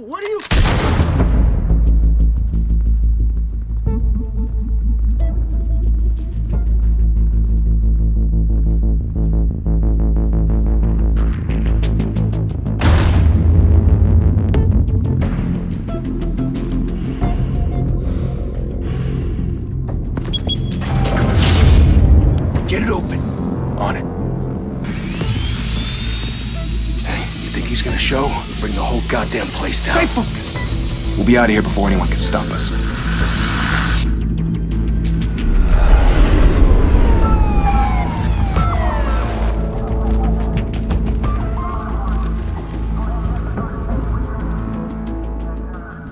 What are you... Get it open. On it. Hey, you think he's gonna show? Bring the whole goddamn place down. Stay focused. We'll be out of here before anyone can stop us.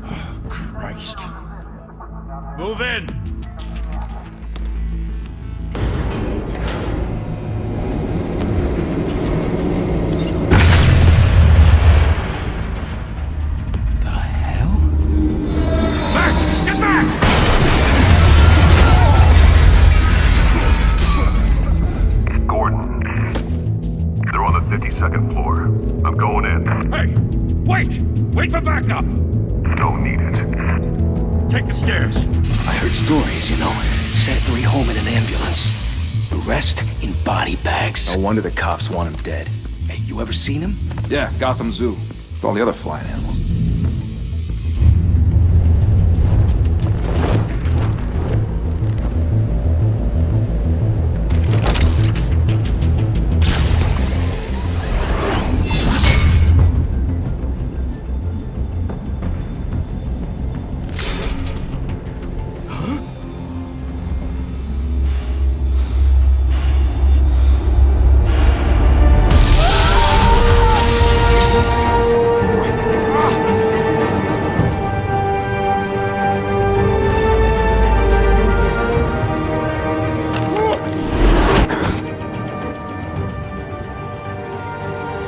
Oh, Christ. Move in! Wait for backup! Don't need it. Take the stairs. I heard stories, you know. Sent 3 home in an ambulance. The rest in body bags. No wonder the cops want him dead. Hey, you ever seen him? Yeah, Gotham Zoo. With all the other flying animals.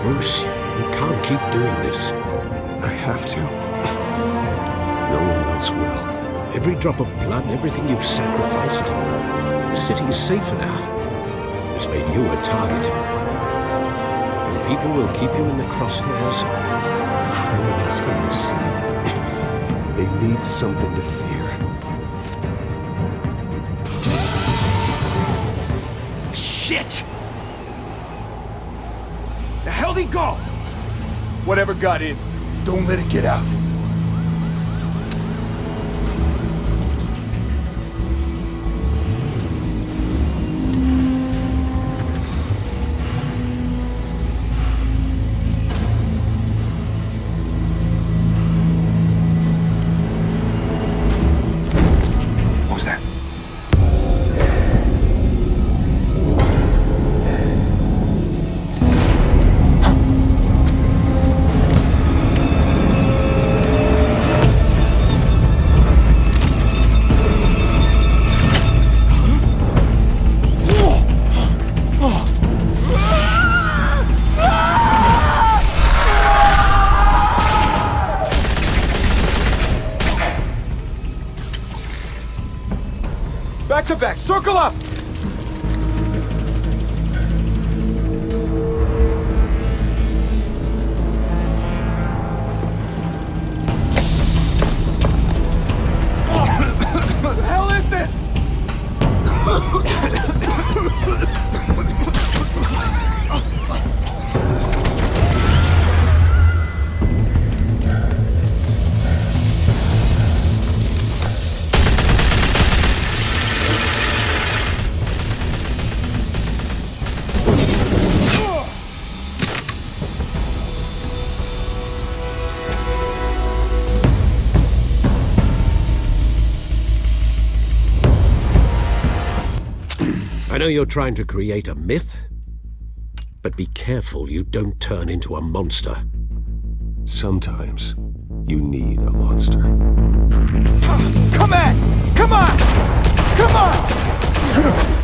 Bruce, you can't keep doing this. I have to. No one else will. Every drop of blood and everything you've sacrificed. The city is safer now. It's made you a target. And people will keep you in the crosshairs. Criminals in the city. They need something to fear. Shit! The hell'd he go? Whatever got in, don't let it get out. What was that? Back to back, circle up! What the hell is this? I know you're trying to create a myth, but be careful you don't turn into a monster. Sometimes you need a monster. Come on! Come on! Come on!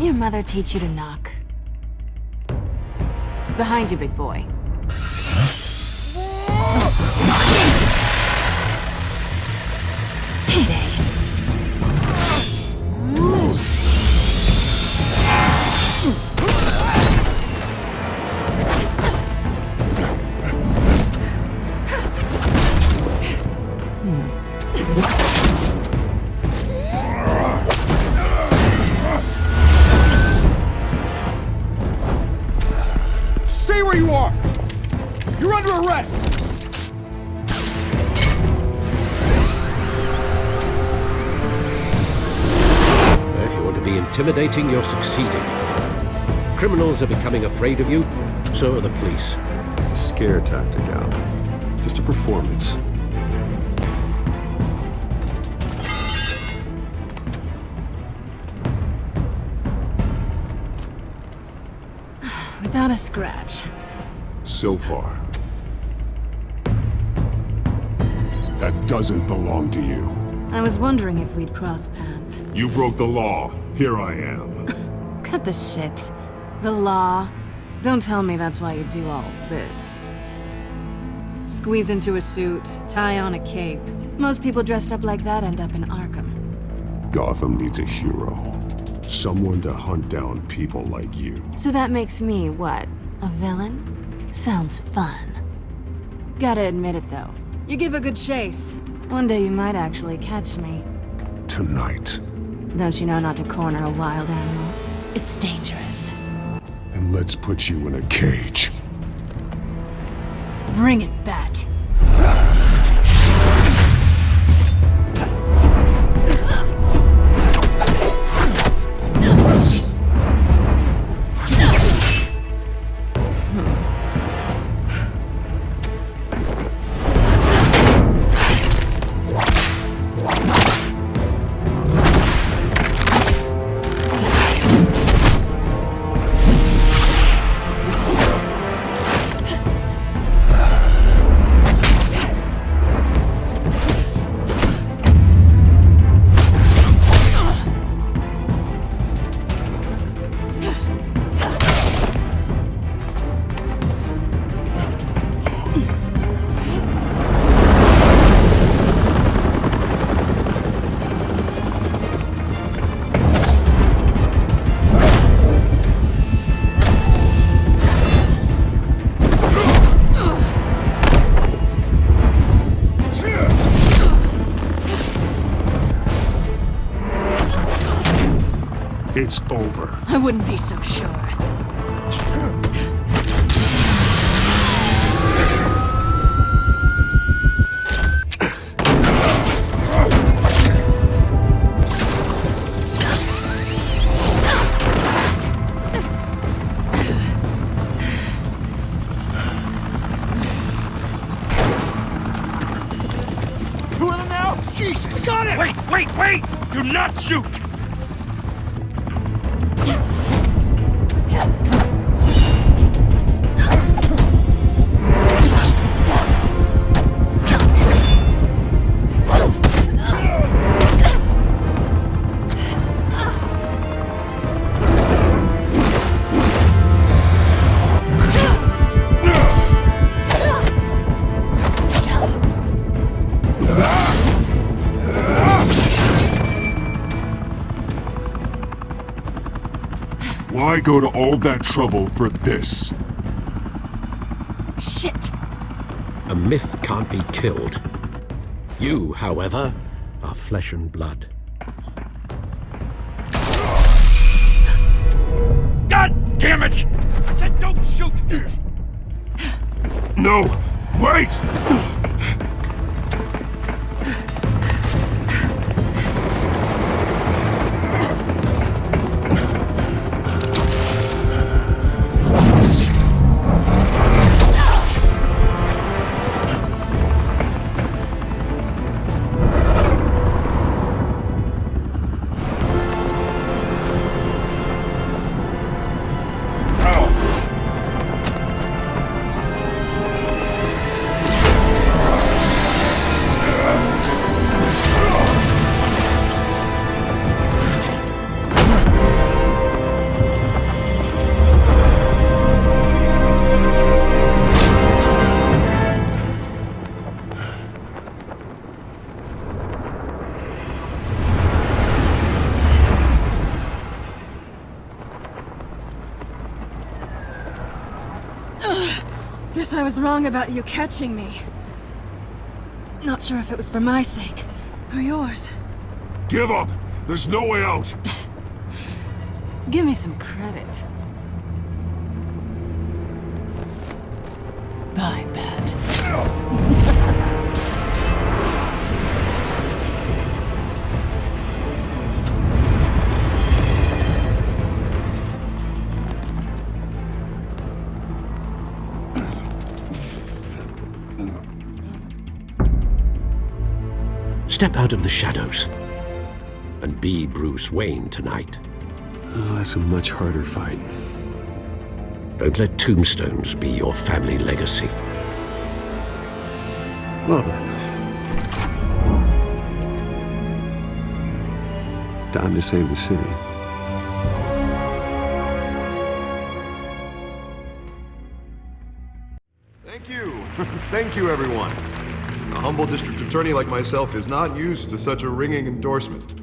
your mother teach you to knock? Behind you, big boy. Payday. Stay where you are! You're under arrest! If you want to be intimidating, you're succeeding. Criminals are becoming afraid of you, so are the police. It's a scare tactic, Al. Just a performance. Without a scratch. So far. That doesn't belong to you. I was wondering if we'd cross paths. You broke the law. Here I am. Cut the shit. The law. Don't tell me that's why you do all this. Squeeze into a suit, tie on a cape. Most people dressed up like that end up in Arkham. Gotham needs a hero. Someone to hunt down people like you. So that makes me, what, a villain? Sounds fun. Gotta admit it, though. You give a good chase. One day you might actually catch me. Tonight. Don't you know not to corner a wild animal? It's dangerous. And let's put you in a cage. Bring it, Bat. It's over. I wouldn't be so sure. Two of them now? Jesus! Got it! Wait! Do not shoot! Why go to all that trouble for this? Shit! A myth can't be killed. You, however, are flesh and blood. God damn it! I said don't shoot! No! Wait! Guess I was wrong about you catching me. Not sure if it was for my sake, or yours. Give up! There's no way out! Give me some credit. Bye, Bat. Step out of the shadows and be Bruce Wayne tonight. Oh, that's a much harder fight. Don't let tombstones be your family legacy. Well then. Time to save the city. Thank you. Thank you, everyone. A humble district attorney like myself is not used to such a ringing endorsement.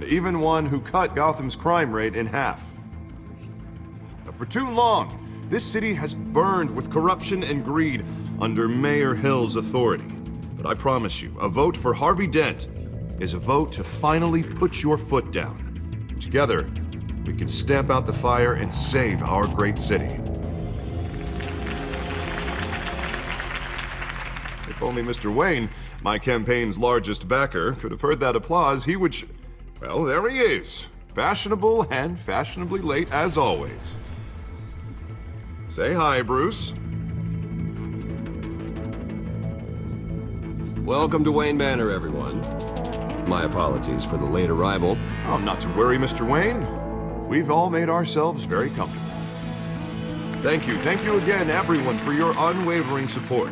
Even one who cut Gotham's crime rate in half. For too long, this city has burned with corruption and greed under Mayor Hill's authority. But I promise you, a vote for Harvey Dent is a vote to finally put your foot down. Together, we can stamp out the fire and save our great city. If only Mr. Wayne, my campaign's largest backer, could have heard that applause, he would well, there he is. Fashionable and fashionably late as always. Say hi, Bruce. Welcome to Wayne Manor, everyone. My apologies for the late arrival. Oh, not to worry, Mr. Wayne. We've all made ourselves very comfortable. Thank you again, everyone, for your unwavering support.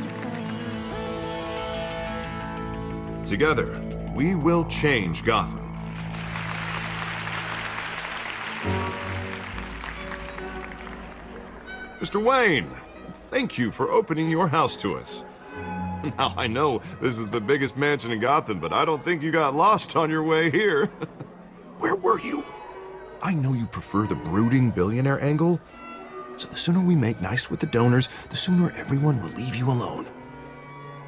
Together, we will change Gotham. Mr. Wayne, thank you for opening your house to us. Now, I know this is the biggest mansion in Gotham, but I don't think you got lost on your way here. Where were you? I know you prefer the brooding billionaire angle, so the sooner we make nice with the donors, the sooner everyone will leave you alone.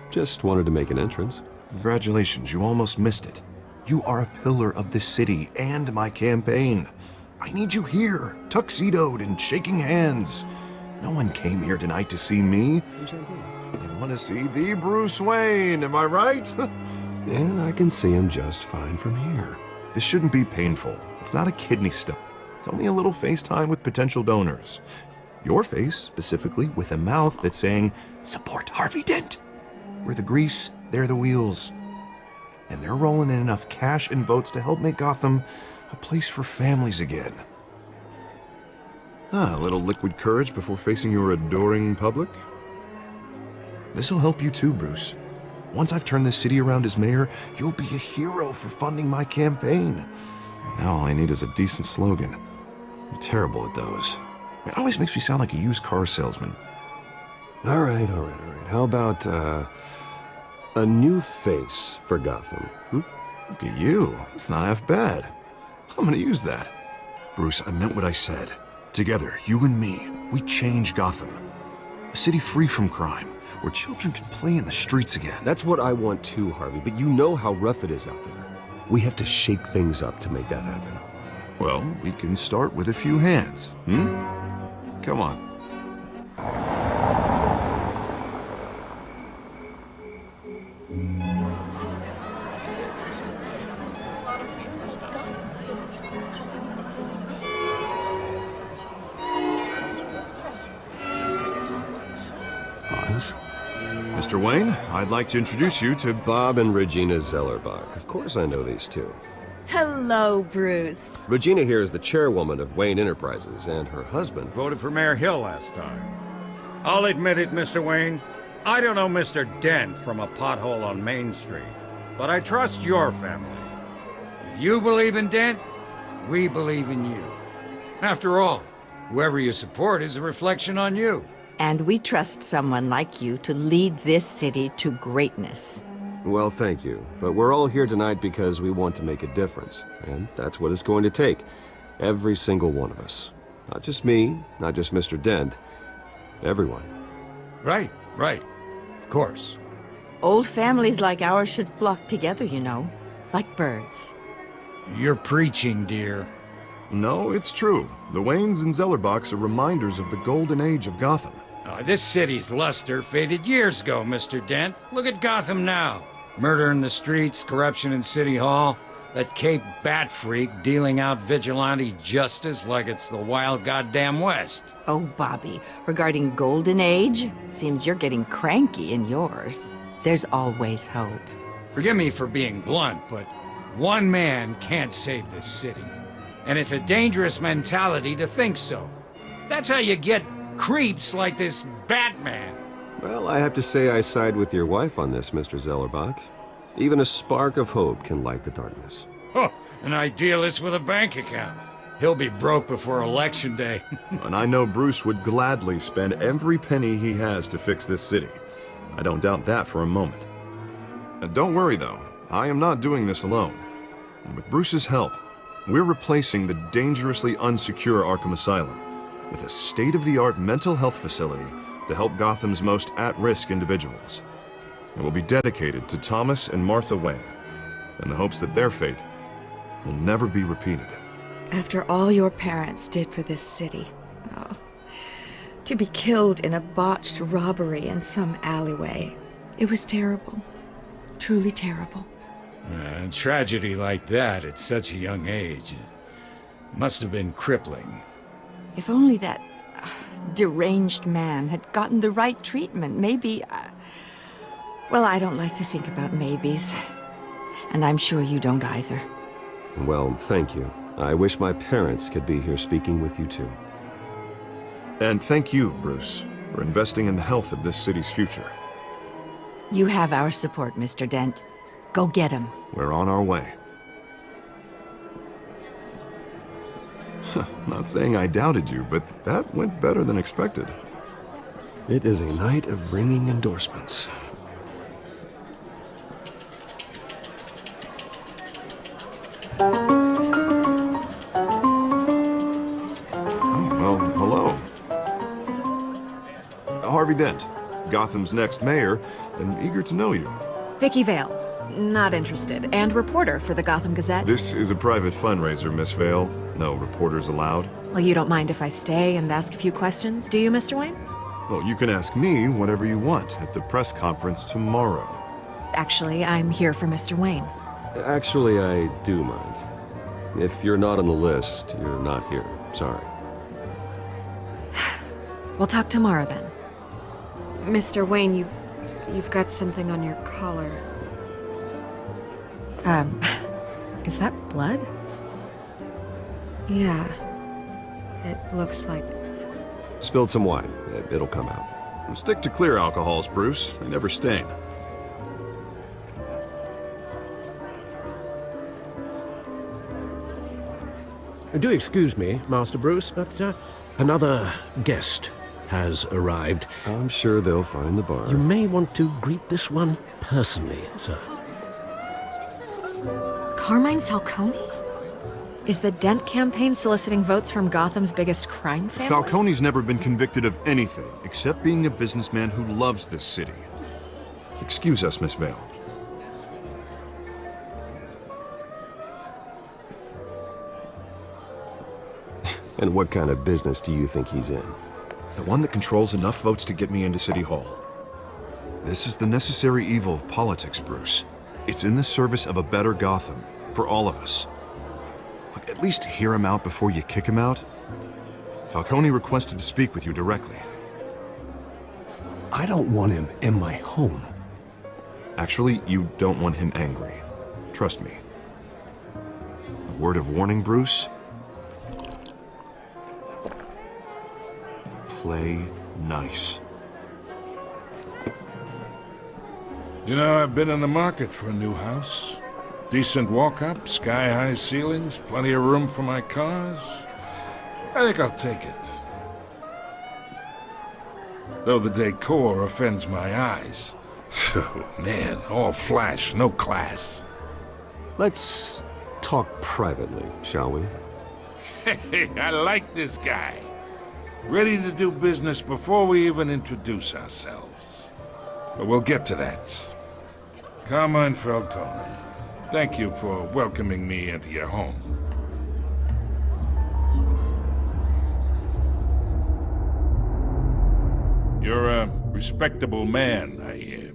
Just wanted to make an entrance. Congratulations, you almost missed it. You are a pillar of this city and my campaign. I need you here, tuxedoed and shaking hands. No one came here tonight to see me. Some champagne. They want to see the Bruce Wayne, am I right? And I can see him just fine from here. This shouldn't be painful. It's not a kidney stone. It's only a little FaceTime with potential donors. Your face, specifically, with a mouth that's saying, support Harvey Dent. We're the grease, they're the wheels. And they're rolling in enough cash and votes to help make Gotham a place for families again. A little liquid courage before facing your adoring public. This'll help you too, Bruce. Once I've turned this city around as mayor, you'll be a hero for funding my campaign. Now all I need is a decent slogan. I'm terrible at those. It always makes me sound like a used car salesman. All right. How about, a new face for Gotham? Look at you. It's not half bad. I'm gonna use that. Bruce, I meant what I said. Together, you and me, we change Gotham. A city free from crime, where children can play in the streets again. That's what I want too, Harvey, but you know how rough it is out there. We have to shake things up to make that happen. Well, we can start with a few hands, Come on. Mr. Wayne, I'd like to introduce you to Bob and Regina Zellerbach. Of course I know these two. Hello, Bruce. Regina here is the chairwoman of Wayne Enterprises, and her husband... Voted for Mayor Hill last time. I'll admit it, Mr. Wayne. I don't know Mr. Dent from a pothole on Main Street, but I trust your family. If you believe in Dent, we believe in you. After all, whoever you support is a reflection on you. And we trust someone like you to lead this city to greatness. Well, thank you. But we're all here tonight because we want to make a difference. And that's what it's going to take. Every single one of us. Not just me, not just Mr. Dent. Everyone. Right. Right. Of course. Old families like ours should flock together, you know, like birds. You're preaching, dear. No, it's true. The Waynes and Zellerbachs are reminders of the golden age of Gotham. This city's luster faded years ago, Mr. Dent. Look at Gotham now. Murder in the streets, corruption in City Hall, that Cape Bat freak dealing out vigilante justice like it's the wild goddamn West. Oh, Bobby, regarding Golden Age, seems you're getting cranky in yours. There's always hope. Forgive me for being blunt, but one man can't save this city. And it's a dangerous mentality to think so. That's how you get creeps like this Batman. Well, I have to say I side with your wife on this, Mr. Zellerbach. Even a spark of hope can light the darkness. Oh, an idealist with a bank account. He'll be broke before Election Day. And I know Bruce would gladly spend every penny he has to fix this city. I don't doubt that for a moment. Don't worry, though. I am not doing this alone. And with Bruce's help, we're replacing the dangerously unsecure Arkham Asylum with a state-of-the-art mental health facility to help Gotham's most at-risk individuals. It will be dedicated to Thomas and Martha Wayne, in the hopes that their fate will never be repeated. After all your parents did for this city, oh, to be killed in a botched robbery in some alleyway, it was terrible. Truly terrible. A tragedy like that at such a young age must have been crippling. If only that deranged man had gotten the right treatment, maybe... well, I don't like to think about maybes. And I'm sure you don't either. Well, thank you. I wish my parents could be here speaking with you too. And thank you, Bruce, for investing in the health of this city's future. You have our support, Mr. Dent. Go get him. We're on our way. Not saying I doubted you, but that went better than expected. It is a night of ringing endorsements. Well, hello. Harvey Dent, Gotham's next mayor, and eager to know you. Vicky Vale. Not interested. And reporter for the Gotham Gazette. This is a private fundraiser, Miss Vale. No reporters allowed. Well, you don't mind if I stay and ask a few questions, do you, Mr. Wayne? Well, you can ask me whatever you want at the press conference tomorrow. Actually, I'm here for Mr. Wayne. Actually, I do mind. If you're not on the list, you're not here. Sorry. We'll talk tomorrow then. Mr. Wayne, you've got something on your collar. Is that blood? Yeah. It looks like... Spilled some wine. It'll come out. And stick to clear alcohols, Bruce. They never stain. Do excuse me, Master Bruce, but another guest has arrived. I'm sure they'll find the bar. You may want to greet this one personally, sir. Carmine Falcone? Is the Dent campaign soliciting votes from Gotham's biggest crime family? Falcone's never been convicted of anything except being a businessman who loves this city. Excuse us, Miss Vale. And what kind of business do you think he's in? The one that controls enough votes to get me into City Hall. This is the necessary evil of politics, Bruce. It's in the service of a better Gotham, for all of us. Look, at least hear him out before you kick him out. Falcone requested to speak with you directly. I don't want him in my home. Actually, you don't want him angry. Trust me. A word of warning, Bruce? Play nice. You know, I've been in the market for a new house. Decent walk-up, sky-high ceilings, plenty of room for my cars. I think I'll take it. Though the decor offends my eyes. Oh, man, all flash, no class. Let's talk privately, shall we? Hey, I like this guy. Ready to do business before we even introduce ourselves. But we'll get to that. Carmine Falcone, thank you for welcoming me into your home. You're a respectable man, I hear.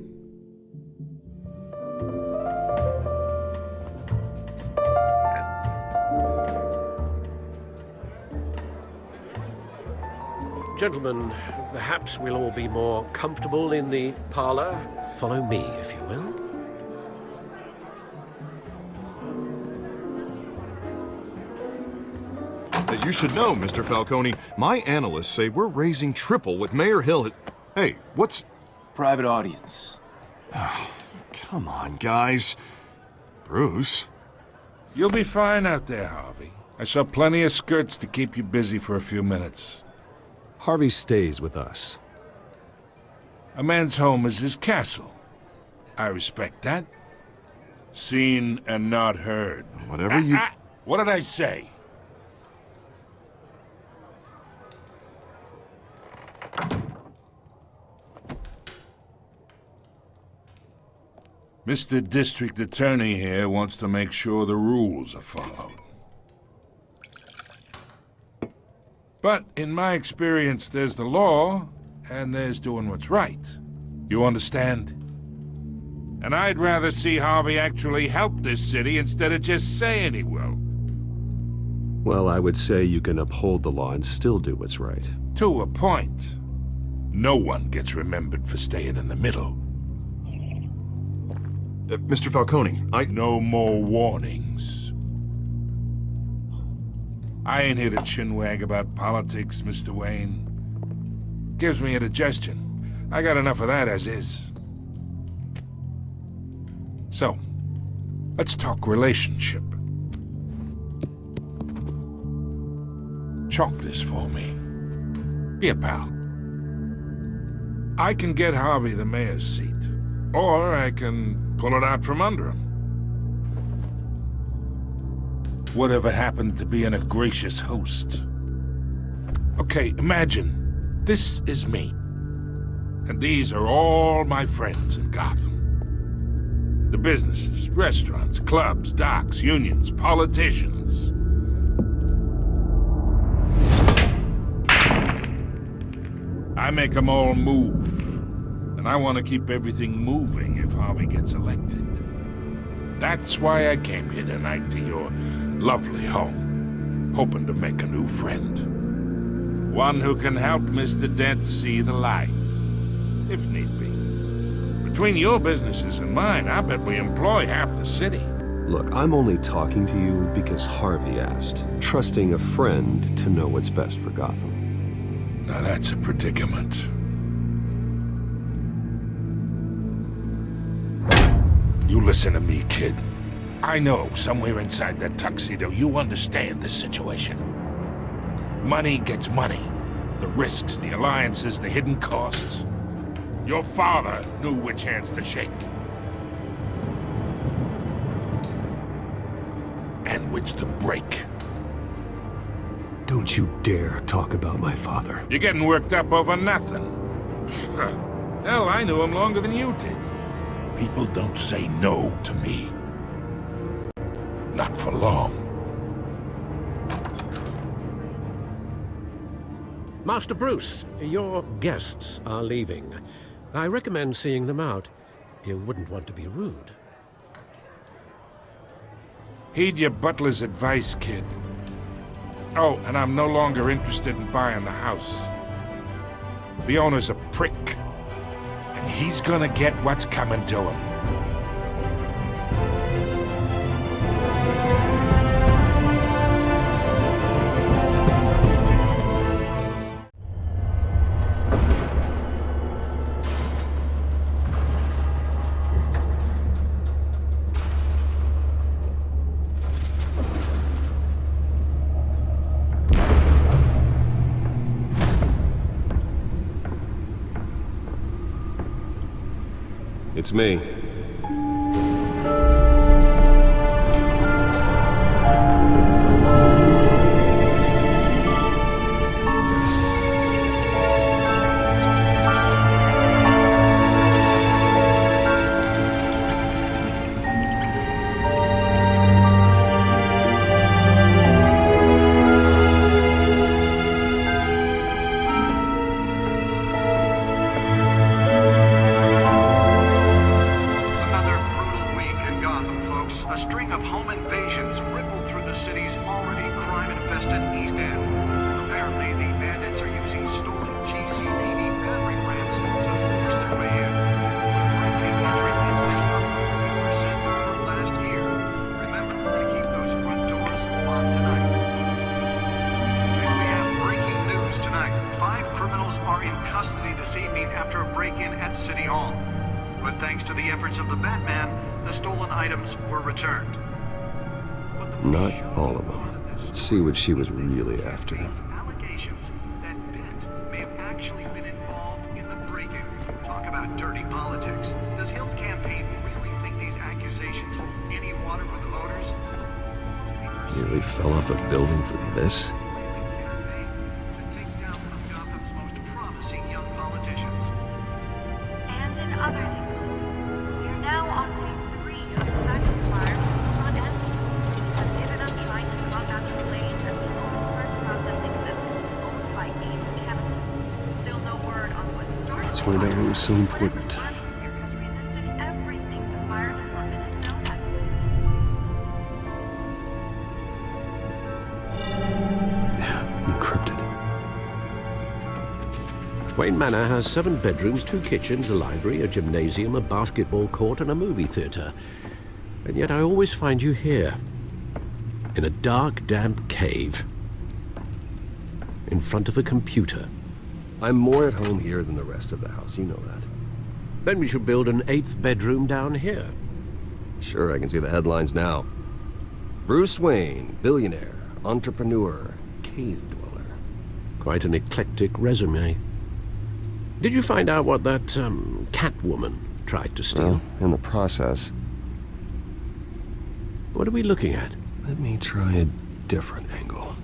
Gentlemen, perhaps we'll all be more comfortable in the parlor. Follow me, if you will. You should know, Mr. Falcone, my analysts say we're raising triple what Mayor Hill has... Hey, what's... Private audience. Oh, come on, guys. Bruce? You'll be fine out there, Harvey. I saw plenty of skirts to keep you busy for a few minutes. Harvey stays with us. A man's home is his castle. I respect that. Seen and not heard. Whatever you... What did I say? Mr. District Attorney here wants to make sure the rules are followed. But in my experience, there's the law, and there's doing what's right. You understand? And I'd rather see Harvey actually help this city instead of just saying he will. Well, I would say you can uphold the law and still do what's right. To a point. No one gets remembered for staying in the middle. Mr. Falcone, No more warnings. I ain't here to chinwag about politics, Mr. Wayne. Gives me indigestion. I got enough of that as is. So, let's talk relationship. Chalk this for me. Be a pal. I can get Harvey the mayor's seat, or I can pull it out from under him. Whatever happened to being a gracious host? Okay, imagine, this is me. And these are all my friends in Gotham. The businesses, restaurants, clubs, docks, unions, politicians. I make them all move. And I want to keep everything moving if Harvey gets elected. That's why I came here tonight to your lovely home, hoping to make a new friend. One who can help Mr. Dent see the light, if need be. Between your businesses and mine, I bet we employ half the city. Look, I'm only talking to you because Harvey asked, trusting a friend to know what's best for Gotham. Now that's a predicament. You listen to me, kid. I know somewhere inside that tuxedo you understand the situation. Money gets money. The risks, the alliances, the hidden costs. Your father knew which hands to shake. And which to break. Don't you dare talk about my father. You're getting worked up over nothing. Hell, I knew him longer than you did. People don't say no to me. Not for long. Master Bruce, your guests are leaving. I recommend seeing them out. You wouldn't want to be rude. Heed your butler's advice, kid. Oh, and I'm no longer interested in buying the house. The owner's a prick. And he's gonna get what's coming to him. It's me. this evening after a break-in at City Hall. But thanks to the efforts of the Batman, the stolen items were returned. Not all of them. Let's see what she was really after. Allegations that Dent may have actually been involved in the break-in. Talk about dirty politics. Does Hill's campaign really think these accusations hold any water with the voters? Nearly fell off a building for this? And in other news, we are now on day 3 of the factory fire on end. Police have given up trying to combat the blaze at the Orangeburg Processing Center, owned by Ace Chemical. Still no word on what started. That's why that was so important. Has resisted everything the fire department has known at. Encrypted. Wayne Manor has 7 bedrooms, 2 kitchens, a library, a gymnasium, a basketball court, and a movie theater. And yet I always find you here, in a dark, damp cave, in front of a computer. I'm more at home here than the rest of the house, you know that. Then we should build an 8th bedroom down here. Sure, I can see the headlines now. Bruce Wayne, billionaire, entrepreneur, cave dweller. Quite an eclectic resume. Did you find out what that, Catwoman tried to steal? Well, in the process. What are we looking at? Let me try a different angle.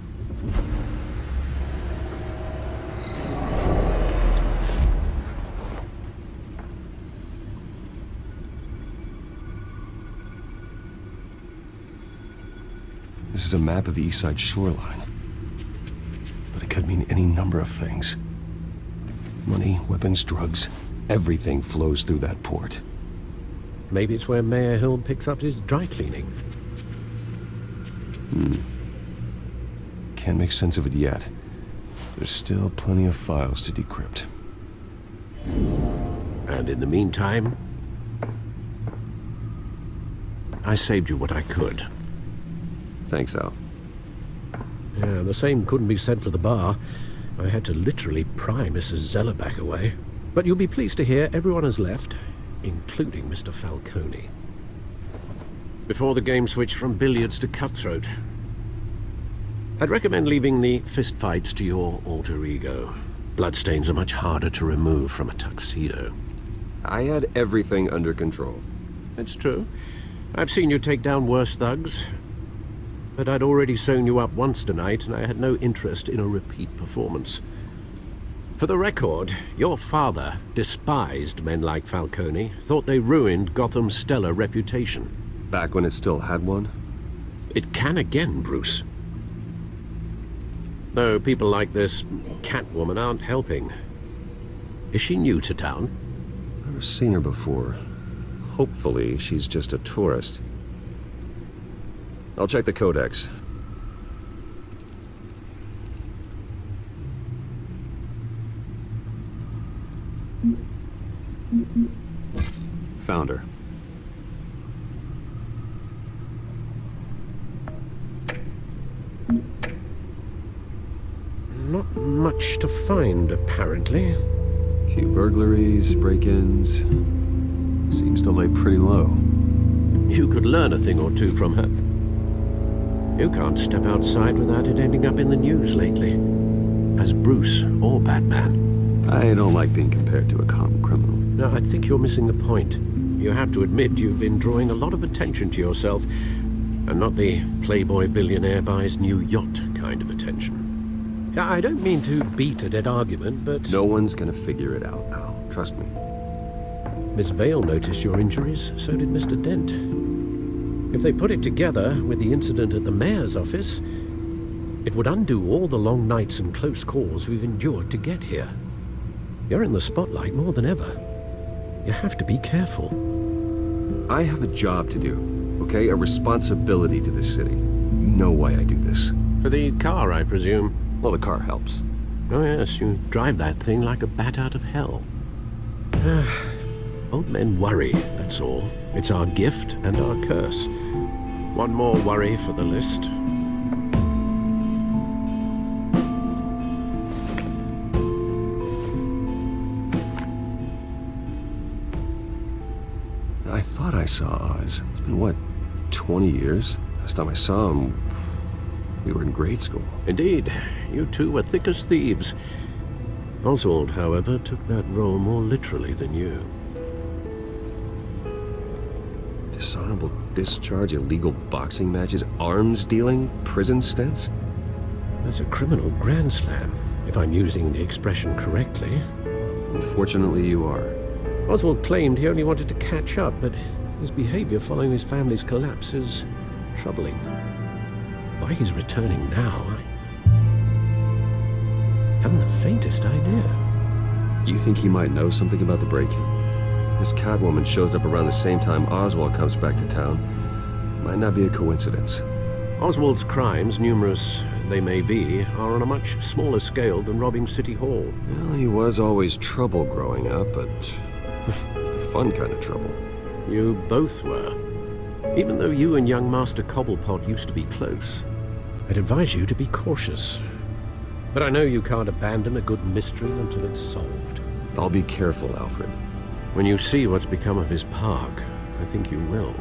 This is a map of the East Side shoreline. But it could mean any number of things. Money, weapons, drugs, everything flows through that port. Maybe it's where Mayor Hill picks up his dry cleaning. Can't make sense of it yet. There's still plenty of files to decrypt. And in the meantime, I saved you what I could. Thanks, Al. Yeah, the same couldn't be said for the bar. I had to literally pry Mrs. Zeller back away. But you'll be pleased to hear everyone has left, including Mr. Falcone. Before the game switched from billiards to cutthroat. I'd recommend leaving the fistfights to your alter ego. Bloodstains are much harder to remove from a tuxedo. I had everything under control. It's true. I've seen you take down worse thugs. But I'd already sewn you up once tonight, and I had no interest in a repeat performance. For the record, your father despised men like Falcone, thought they ruined Gotham's stellar reputation. Back when it still had one? It can again, Bruce. Though people like this Catwoman aren't helping. Is she new to town? Never seen her before. Hopefully, she's just a tourist. I'll check the codex. Found her. Not much to find, apparently. Few burglaries, break-ins. Seems to lay pretty low. You could learn a thing or two from her. You can't step outside without it ending up in the news lately. As Bruce or Batman. I don't like being compared to a common criminal. No, I think you're missing the point. You have to admit you've been drawing a lot of attention to yourself, and not the playboy billionaire buys new yacht kind of attention. I don't mean to beat a dead argument, but... No one's gonna figure it out, Al. Trust me. Miss Vale noticed your injuries, so did Mr. Dent. If they put it together with the incident at the mayor's office, it would undo all the long nights and close calls we've endured to get here. You're in the spotlight more than ever. You have to be careful. I have a job to do, okay? A responsibility to this city. You know why I do this. For the car, I presume. Well, the car helps. Oh yes, you drive that thing like a bat out of hell. Old men worry, that's all. It's our gift and our curse. One more worry for the list. thought I saw Oz. It's been, what, 20 years? Last time I saw him, we were in grade school. Indeed, you two were thick as thieves. Oswald, however, took that role more literally than you. Dishonorable discharge, illegal boxing matches, arms dealing, prison stints? That's a criminal grand slam, if I'm using the expression correctly. Unfortunately, you are. Oswald claimed he only wanted to catch up, but his behavior following his family's collapse is troubling. Why he's returning now, I haven't the faintest idea. Do you think he might know something about the break-in? This Catwoman shows up around the same time Oswald comes back to town. Might not be a coincidence. Oswald's crimes, numerous they may be, are on a much smaller scale than robbing City Hall. Well, he was always trouble growing up, but it's the fun kind of trouble. You both were. Even though you and young Master Cobblepot used to be close, I'd advise you to be cautious. But I know you can't abandon a good mystery until it's solved. I'll be careful, Alfred. When you see what's become of his park, I think you will.